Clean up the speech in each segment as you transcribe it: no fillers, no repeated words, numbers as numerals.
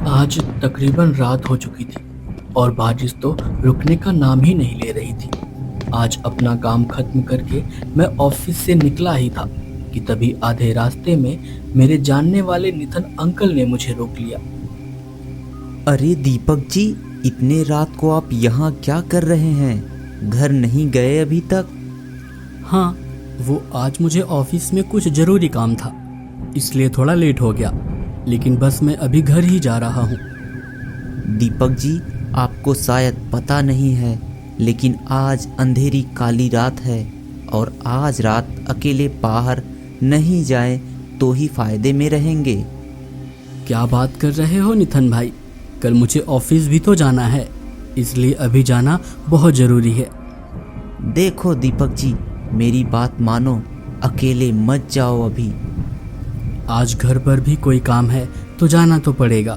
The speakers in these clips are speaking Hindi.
आज तकरीबन रात हो चुकी थी और बारिश तो रुकने का नाम ही नहीं ले रही थी। आज अपना काम खत्म करके मैं ऑफिस से निकला ही था कि तभी आधे रास्ते में मेरे जानने वाले नितिन अंकल ने मुझे रोक लिया। अरे दीपक जी, इतने रात को आप यहाँ क्या कर रहे हैं? घर नहीं गए अभी तक? हाँ, वो आज मुझे ऑफिस में कुछ ज़रूरी काम था, इसलिए थोड़ा लेट हो गया, लेकिन बस मैं अभी घर ही जा रहा हूँ। दीपक जी, आपको शायद पता नहीं है, लेकिन आज अंधेरी काली रात है और आज रात अकेले बाहर नहीं जाएं तो ही फायदे में रहेंगे। क्या बात कर रहे हो नितिन भाई? कल मुझे ऑफिस भी तो जाना है, इसलिए अभी जाना बहुत ज़रूरी है। देखो दीपक जी, मेरी बात मानो, अकेले मत जाओ अभी। आज घर पर भी कोई काम है तो जाना तो पड़ेगा।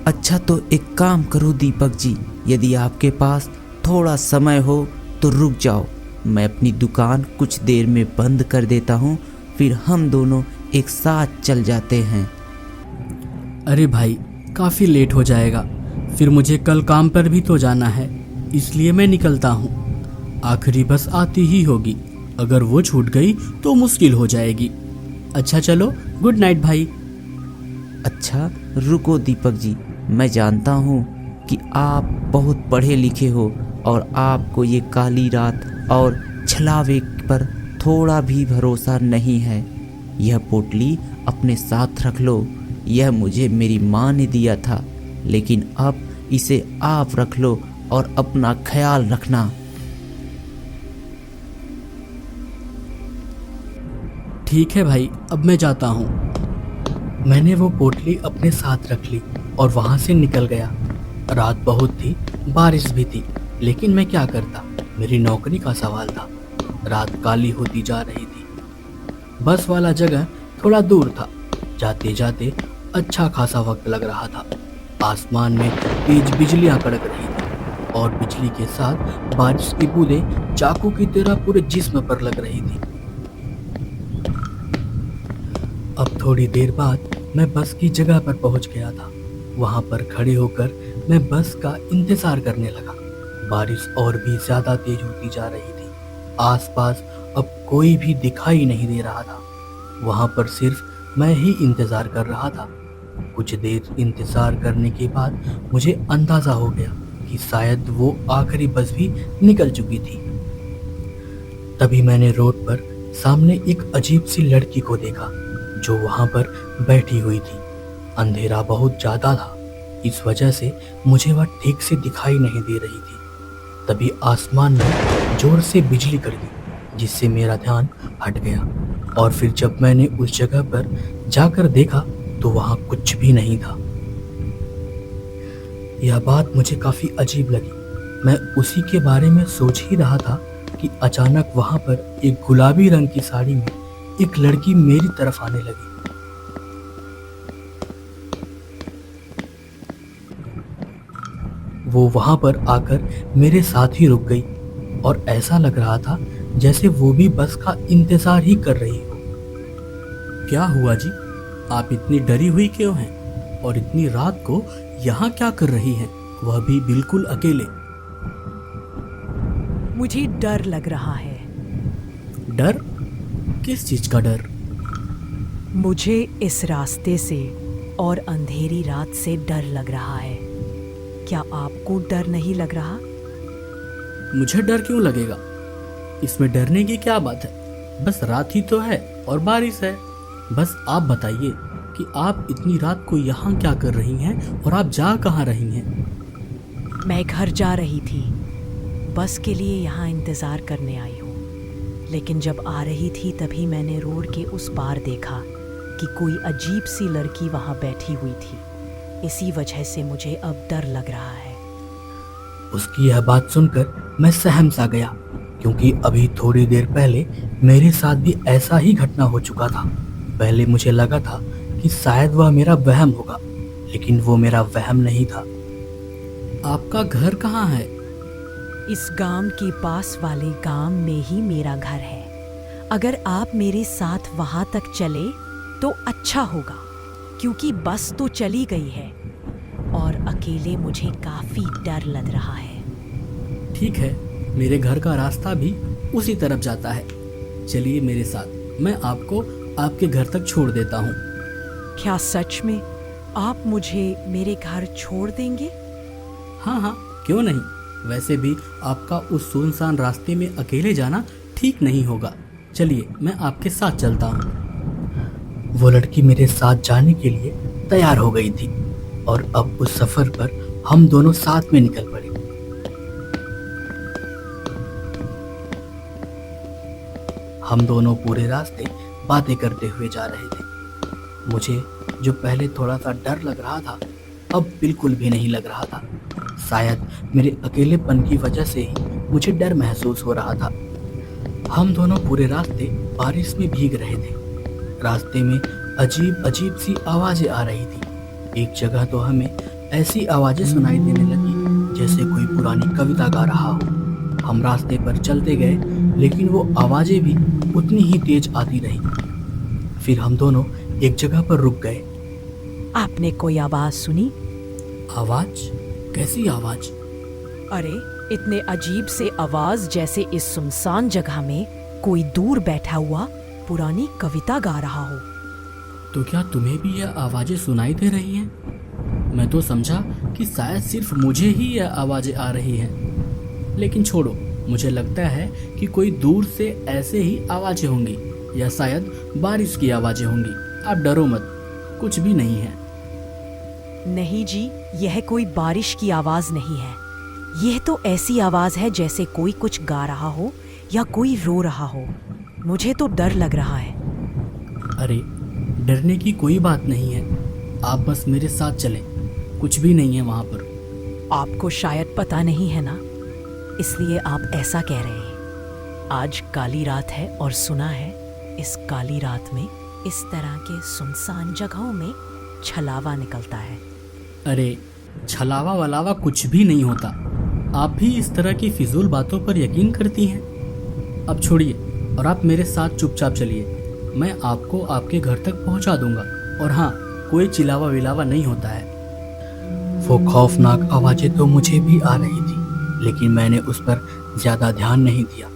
अच्छा तो एक काम करो दीपक जी, यदि आपके पास थोड़ा समय हो तो रुक जाओ, मैं अपनी दुकान कुछ देर में बंद कर देता हूँ, फिर हम दोनों एक साथ चल जाते हैं। अरे भाई, काफ़ी लेट हो जाएगा, फिर मुझे कल काम पर भी तो जाना है, इसलिए मैं निकलता हूँ। आखिरी बस आती ही होगी, अगर वो छूट गई तो मुश्किल हो जाएगी। अच्छा चलो, गुड नाइट भाई। अच्छा रुको दीपक जी, मैं जानता हूँ कि आप बहुत पढ़े लिखे हो और आपको ये काली रात और छलावे पर थोड़ा भी भरोसा नहीं है। यह पोटली अपने साथ रख लो, यह मुझे मेरी माँ ने दिया था, लेकिन अब इसे आप रख लो और अपना ख्याल रखना। ठीक है भाई, अब मैं जाता हूँ। मैंने वो पोटली अपने साथ रख ली और वहाँ से निकल गया। रात बहुत थी, बारिश भी थी, लेकिन मैं क्या करता, मेरी नौकरी का सवाल था। रात काली होती जा रही थी। बस वाला जगह थोड़ा दूर था। जाते जाते अच्छा खासा वक्त लग रहा था। आसमान में तेज बिजलियां कड़क रही थी और बिजली के साथ बारिश की बूंदें चाकू की तरह पूरे जिस्म पर लग रही थी। अब थोड़ी देर बाद मैं बस की जगह पर पहुंच गया था। वहां पर खड़े होकर मैं बस का इंतजार करने लगा। बारिश और भी ज्यादा तेज होती जा रही थी। आसपास अब कोई भी दिखाई नहीं दे रहा था। वहां पर सिर्फ मैं ही इंतजार कर रहा था। कुछ देर इंतजार करने के बाद मुझे अंदाजा हो गया कि शायद वो आखिरी बस भी निकल चुकी थी। तभी मैंने रोड पर सामने एक अजीब सी लड़की को देखा जो वहां पर बैठी हुई थी। अंधेरा बहुत ज्यादा था, इस वजह से मुझे वह ठीक से दिखाई नहीं दे रही थी। तभी आसमान में जोर से बिजली कड़की, जिससे मेरा ध्यान हट गया और फिर जब मैंने उस जगह पर जाकर देखा तो वहां कुछ भी नहीं था। यह बात मुझे काफी अजीब लगी। मैं उसी के बारे में सोच ही रहा था कि अचानक वहां पर एक गुलाबी रंग की साड़ी में एक लड़की मेरी तरफ आने लगी। वो वहां पर आकर मेरे साथ ही रुक गई और ऐसा लग रहा था जैसे वो भी बस का इंतजार ही कर रही हो। क्या हुआ जी? आप इतनी डरी हुई क्यों हैं? और इतनी रात को यहाँ क्या कर रही हैं? वह भी बिल्कुल अकेले। मुझे डर लग रहा है। डर? किस चीज का डर? मुझे इस रास्ते से और अंधेरी रात से डर लग रहा है। क्या आपको डर नहीं लग रहा? मुझे डर क्यों लगेगा? इसमें डरने की क्या बात है? बस रात ही तो है और बारिश है। बस आप बताइए कि आप इतनी रात को यहाँ क्या कर रही हैं और आप जा कहाँ रही हैं? मैं घर जा रही थी। बस के लिए यहाँ इंतज़ार करने आई हूँ। लेकिन जब आ रही थी तभी मैंने रोड के उस पार देखा कि कोई अजीब सी लड़की वहाँ बैठी हुई थी। इसी वजह से मुझे अब डर लग रहा है। उसकी यह बात सुनकर मैं सहम सा गया, क्योंकि अभी थोड़ी देर पहले मेरे साथ भी ऐसा ही घटना हो चुका था। पहले मुझे लगा था कि शायद वह मेरा वहम होगा, लेकिन वो मेरा वहम नहीं था। आपका घर कहाँ है? इस गांव के पास वाले गांव में ही मेरा घर है। अगर आप मेरे साथ वहां तक चले तो अच्छा होगा, क्योंकि बस तो चली गई है और अकेले मुझे काफी डर लग रहा है। ठीक है, मेरे घर का रास्ता भी उसी तरफ जाता है। चलिए मेरे साथ, मैं आपको आपके घर तक छोड़ देता हूँ। क्या सच में आप मुझे मेरे घर छोड़ देंगे? हाँ हाँ, क्यों नहीं। वैसे भी आपका उस सुनसान रास्ते में अकेले जाना ठीक नहीं होगा। चलिए मैं आपके साथ चलता हूँ। वो लड़की मेरे साथ जाने के लिए तैयार हो गई थी और अब उस सफर पर हम दोनों साथ में निकल पड़े। हम दोनों पूरे रास्ते बातें करते हुए जा रहे थे। मुझे जो पहले थोड़ा सा डर लग रहा था, अब बिल्कुल भी नहीं लग रहा था। शायद मेरे अकेलेपन की वजह से ही मुझे डर महसूस हो रहा था। हम दोनों पूरे रास्ते बारिश में भीग रहे थे। रास्ते में अजीब अजीब सी आवाज़ें आ रही थी। एक जगह तो हमें ऐसी आवाज़ें सुनाई देने लगी जैसे कोई पुरानी कविता गा रहा हो। हम रास्ते पर चलते गए, लेकिन वो आवाज़ें भी उतनी ही तेज आती रही। फिर हम दोनों एक जगह पर रुक गए। आपने कोई आवाज सुनी? आवाज़? कैसी आवाज़? अरे, इतने अजीब से आवाज जैसे इस सुनसान जगह में कोई दूर बैठा हुआ पुरानी कविता गा रहा हो। तो क्या तुम्हें भी यह आवाज़ें सुनाई दे रही हैं? मैं तो समझा कि शायद सिर्फ मुझे ही यह आवाज़ें आ रही हैं। लेकिन छोड़ो, मुझे लगता है कि कोई दूर से ऐसे ही आवाज़ें होंगी, या शायद बारिश की आवाज़ें होंगी। आप डरो मत, कुछ भी नहीं है। नहीं जी, यह कोई बारिश की आवाज नहीं है। यह तो ऐसी आवाज है जैसे कोई कुछ गा रहा हो या कोई रो रहा हो। मुझे तो डर लग रहा है। अरे, डरने की कोई बात नहीं है। आप बस मेरे साथ चलें, कुछ भी नहीं है वहाँ पर। आपको शायद पता नहीं है ना, इसलिए आप ऐसा कह रहे हैं। आज काली रात है और सुना है इस काली रात में इस तरह के सुनसान जगहों में छलावा निकलता है। अरे, छलावा वलावा कुछ भी नहीं होता। आप भी इस तरह की फिजूल बातों पर यकीन करती हैं। अब छोड़िए और आप मेरे साथ चुपचाप चलिए। मैं आपको आपके घर तक पहुंचा दूंगा। और हाँ, कोई चिल्लावा विलावा नहीं होता है। वो खौफनाक आवाज़ें तो मुझे भी आ रही थी, लेकिन मैंने उस पर ज़्यादा ध्यान नहीं दिया।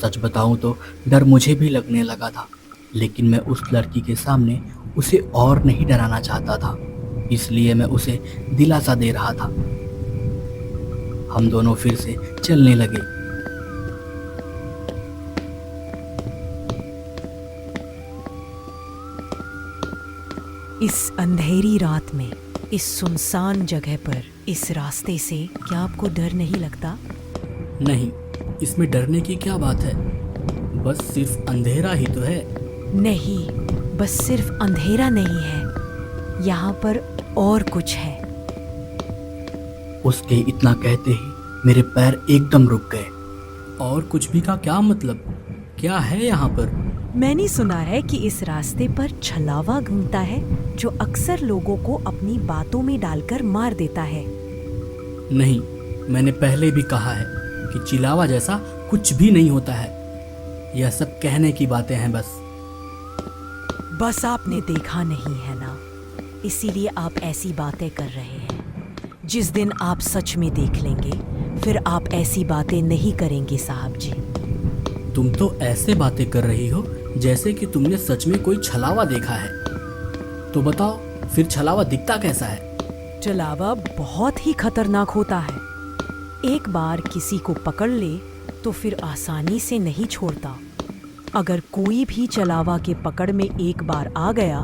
सच बताऊं तो डर मुझे भी लगने लगा था, लेकिन मैं उस लड़की के सामने उसे और नहीं डराना चाहता था, इसलिए मैं उसे दिलासा दे रहा था। हम दोनों फिर से चलने लगे। इस अंधेरी रात में, इस सुनसान जगह पर, इस रास्ते से क्या आपको डर नहीं लगता? नहीं, इसमें डरने की क्या बात है। बस सिर्फ अंधेरा ही तो है। नहीं, बस सिर्फ अंधेरा नहीं है, यहाँ पर और कुछ है। उसके इतना कहते ही मेरे पैर एकदम रुक गए। और कुछ भी का क्या मतलब? क्या है यहाँ पर? मैंने सुना है कि इस रास्ते पर छलावा घूमता है जो अक्सर लोगों को अपनी बातों में डालकर मार देता है। नहीं, मैंने पहले भी कहा है कि चिलावा जैसा कुछ भी नहीं होता है। यह सब कहने की बातें हैं बस। बस आपने देखा नहीं है ना, इसीलिए आप ऐसी बातें कर रहे हैं। जिस दिन आप सच में देख लेंगे, फिर आप ऐसी बातें नहीं करेंगे साहब जी। तुम तो ऐसे बातें कर रही हो जैसे कि तुमने सच में कोई छलावा देखा है। तो बताओ, फिर छलावा दिखता कैसा है? छलावा बहुत ही खतरनाक होता है। एक बार किसी को पकड़ ले तो फिर आसानी से नहीं छोड़ता। अगर कोई भी छलावा के पकड़ में एक बार आ गया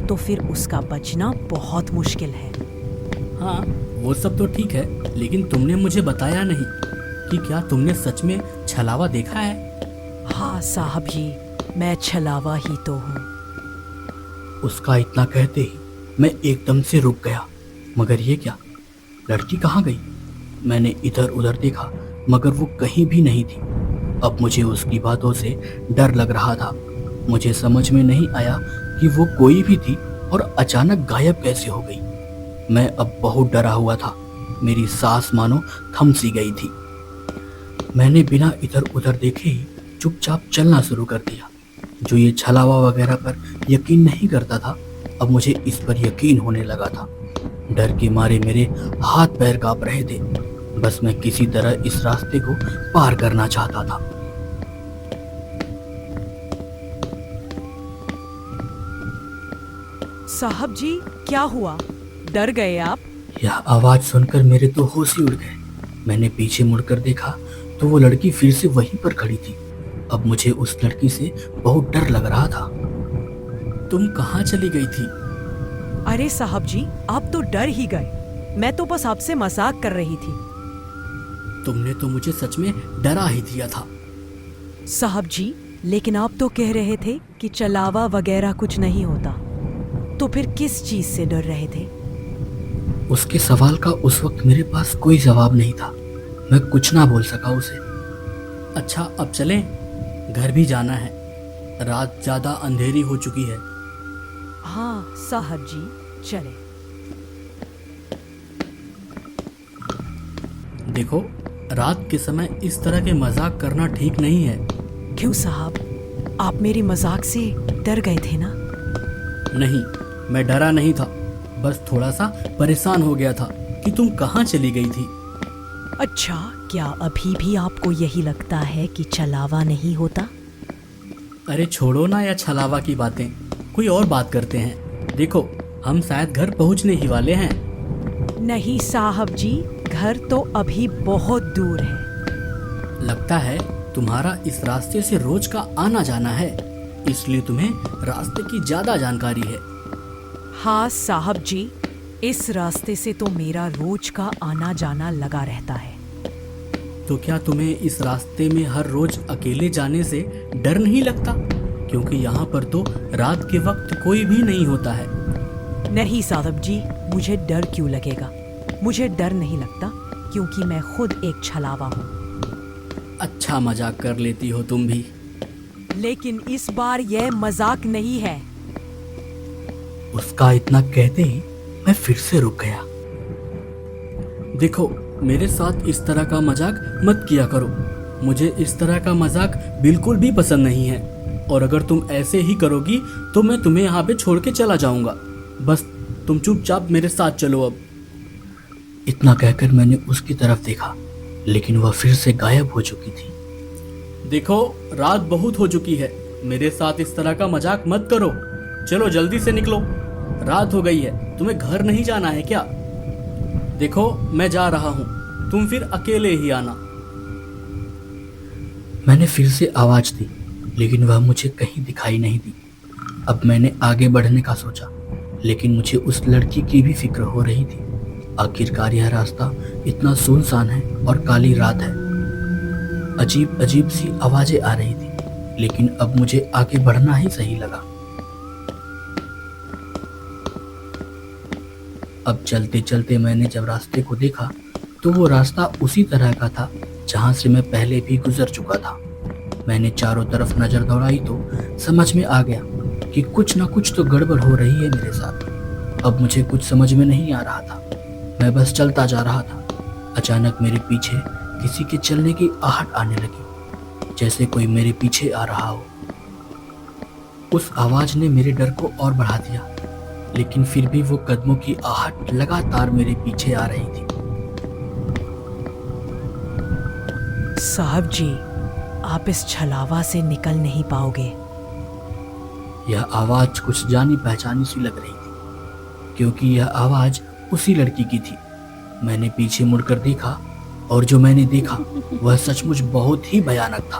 तो फिर उसका बचना बहुत मुश्किल है। हाँ, वो सब तो ठीक है, लेकिन तुमने मुझे बताया नहीं कि क्या तुमने सच में छलावा देखा है? हाँ साहब जी, मैं छलावा ही तो हूँ। उसका इतना कहते ही मैं एकदम से रुक गया। मगर ये क्या, लड़की कहाँ गई? मैंने इधर उधर देखा, मगर वो कहीं भी नहीं थी। अब मुझे उसकी बातों से डर लग रहा था। मुझे समझ में नहीं आया कि वो कोई भी थी और अचानक गायब कैसे हो गई। मैं अब बहुत डरा हुआ था। मेरी सांस मानो थम सी गई थी। मैंने बिना इधर उधर देखे ही चुपचाप चलना शुरू कर दिया। जो ये छलावा वगैरह पर यकीन नहीं करता था, अब मुझे इस पर यकीन होने लगा था। डर के मारे मेरे हाथ पैर कांप रहे थे। बस मैं किसी तरह इस रास्ते को पार करना चाहता था। साहब जी, क्या हुआ? डर गए आप? यह आवाज सुनकर मेरे तो होश ही उड़ गए। मैंने पीछे मुड़कर देखा तो वो लड़की फिर से वहीं पर खड़ी थी। अब मुझे उस लड़की से बहुत डर लग रहा था। तुम कहाँ चली गई थी? अरे साहब जी, आप तो डर ही गए। मैं तो बस आपसे मजाक कर रही थी। तुमने तो मुझे सच में डरा ही दिया था। साहब जी, लेकिन आप तो कह रहे थे कि छलावा वगैरह कुछ नहीं होता, तो फिर किस चीज से डर रहे थे? उसके सवाल का उस वक्त मेरे पास कोई जवाब नहीं था। मैं कुछ ना बोल सका उसे। अच्छा, अब चलें? घर भी जाना है। रात ज्यादा अंधेरी हो चुकी है। हाँ साहब जी, चले। देखो, रात के समय इस तरह के मजाक करना ठीक नहीं है। क्यों साहब, आप मेरी मजाक से डर गए थे ना? नहीं, मैं डरा नहीं था। बस थोड़ा सा परेशान हो गया था कि तुम कहाँ चली गई थी। अच्छा, क्या अभी भी आपको यही लगता है कि छलावा नहीं होता? अरे छोड़ो ना या छलावा की बातें, कोई और बात करते हैं। देखो, हम शायद घर पहुँचने ही वाले हैं। नहीं साहब जी, घर तो अभी बहुत दूर है। लगता है तुम्हारा इस रास्ते से रोज का आना जाना है, इसलिए तुम्हें रास्ते की ज्यादा जानकारी है। हाँ साहब जी, इस रास्ते से तो मेरा रोज का आना जाना लगा रहता है। तो क्या तुम्हें इस रास्ते में हर रोज अकेले जाने से डर नहीं लगता? क्योंकि यहाँ पर तो रात के वक्त कोई भी नहीं होता है। नहीं साहब जी, मुझे डर क्यों लगेगा? मुझे डर नहीं लगता क्योंकि मैं खुद एक छलावा हूँ। अच्छा मजाक कर लेती हो तुम भी। लेकिन इस बार यह मजाक नहीं है। उसका इतना कहते ही मैं फिर से रुक गया। देखो, मेरे साथ इस तरह का मजाक मत किया करो। मुझे इस तरह का मजाक बिल्कुल भी पसंद नहीं है, और अगर तुम ऐसे ही करोगी तो मैं तुम्हें यहाँ पे छोड़ के चला जाऊंगा। बस तुम चुपचाप मेरे साथ चलो अब। इतना कहकर मैंने उसकी तरफ देखा, लेकिन वह फिर से गायब हो चुकी थी। देखो, रात बहुत हो चुकी है। मेरे साथ इस तरह का मजाक मत करो। चलो जल्दी से निकलो, रात हो गई है। तुम्हें घर नहीं जाना है क्या? देखो, मैं जा रहा हूँ, तुम फिर अकेले ही आना। मैंने फिर से आवाज दी, लेकिन वह मुझे कहीं दिखाई नहीं दी। अब मैंने आगे बढ़ने का सोचा, लेकिन मुझे उस लड़की की भी फिक्र हो रही थी। आखिरकार यह रास्ता इतना सुनसान है और काली रात है। अजीब अजीब सी आवाजें आ रही थी, लेकिन अब मुझे आगे बढ़ना ही सही लगा। अब चलते चलते मैंने जब रास्ते को देखा तो वो रास्ता उसी तरह का था जहां से मैं पहले भी गुजर चुका था। मैंने चारों तरफ नजर दौड़ाई तो समझ में आ गया कि कुछ ना कुछ तो गड़बड़ हो रही है मेरे साथ। अब मुझे कुछ समझ में नहीं आ रहा था। मैं बस चलता जा रहा था। अचानक मेरे पीछे किसी के चलने की आहट आने लगी, जैसे कोई मेरे पीछे आ रहा हो। उस आवाज ने मेरे डर को और बढ़ा दिया, लेकिन फिर भी वो कदमों की आहट लगातार मेरे पीछे आ रही थी। साहब जी, आप इस छलावा से निकल नहीं पाओगे। यह आवाज कुछ जानी पहचानी सी लग रही थी, क्योंकि यह आवाज उसी लड़की की थी। मैंने पीछे मुड़कर देखा, और जो मैंने देखा वह सचमुच बहुत ही भयानक था।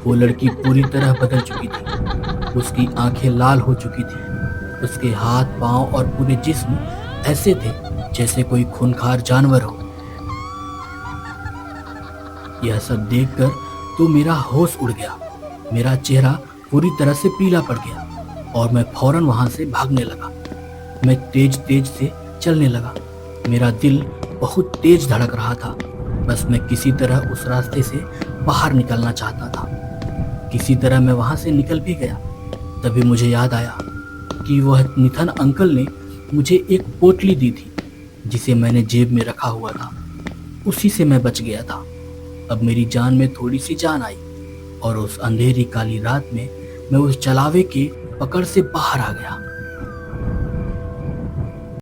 वो लड़की पूरी तरह बदल चुकी थी। उसकी आंखें लाल हो चुकी थी। उसके हाथ, पांव और पूरे जिस्म ऐसे थे जैसे कोई खूंखार जानवर हो। यह सब देखकर तो मेरा होश उड़ गया। मेरा चेहरा पूरी तरह से पीला पड़ गया और मैं फौरन वहां से भागने लगा। मैं तेज तेज से चलने लगा। मेरा दिल बहुत तेज धड़क रहा था। बस मैं किसी तरह उस रास्ते से बाहर निकलना चाहता था। किसी तरह मैं वहां से निकल भी गया। तभी मुझे याद आया कि वह निथन अंकल ने मुझे एक पोटली दी थी, जिसे मैंने जेब में रखा हुआ था। उसी से मैं बच गया था। अब मेरी जान में थोड़ी सी जान आई, और उस अंधेरी काली रात में मैं उस जलावे के पकड़ से बाहर आ गया।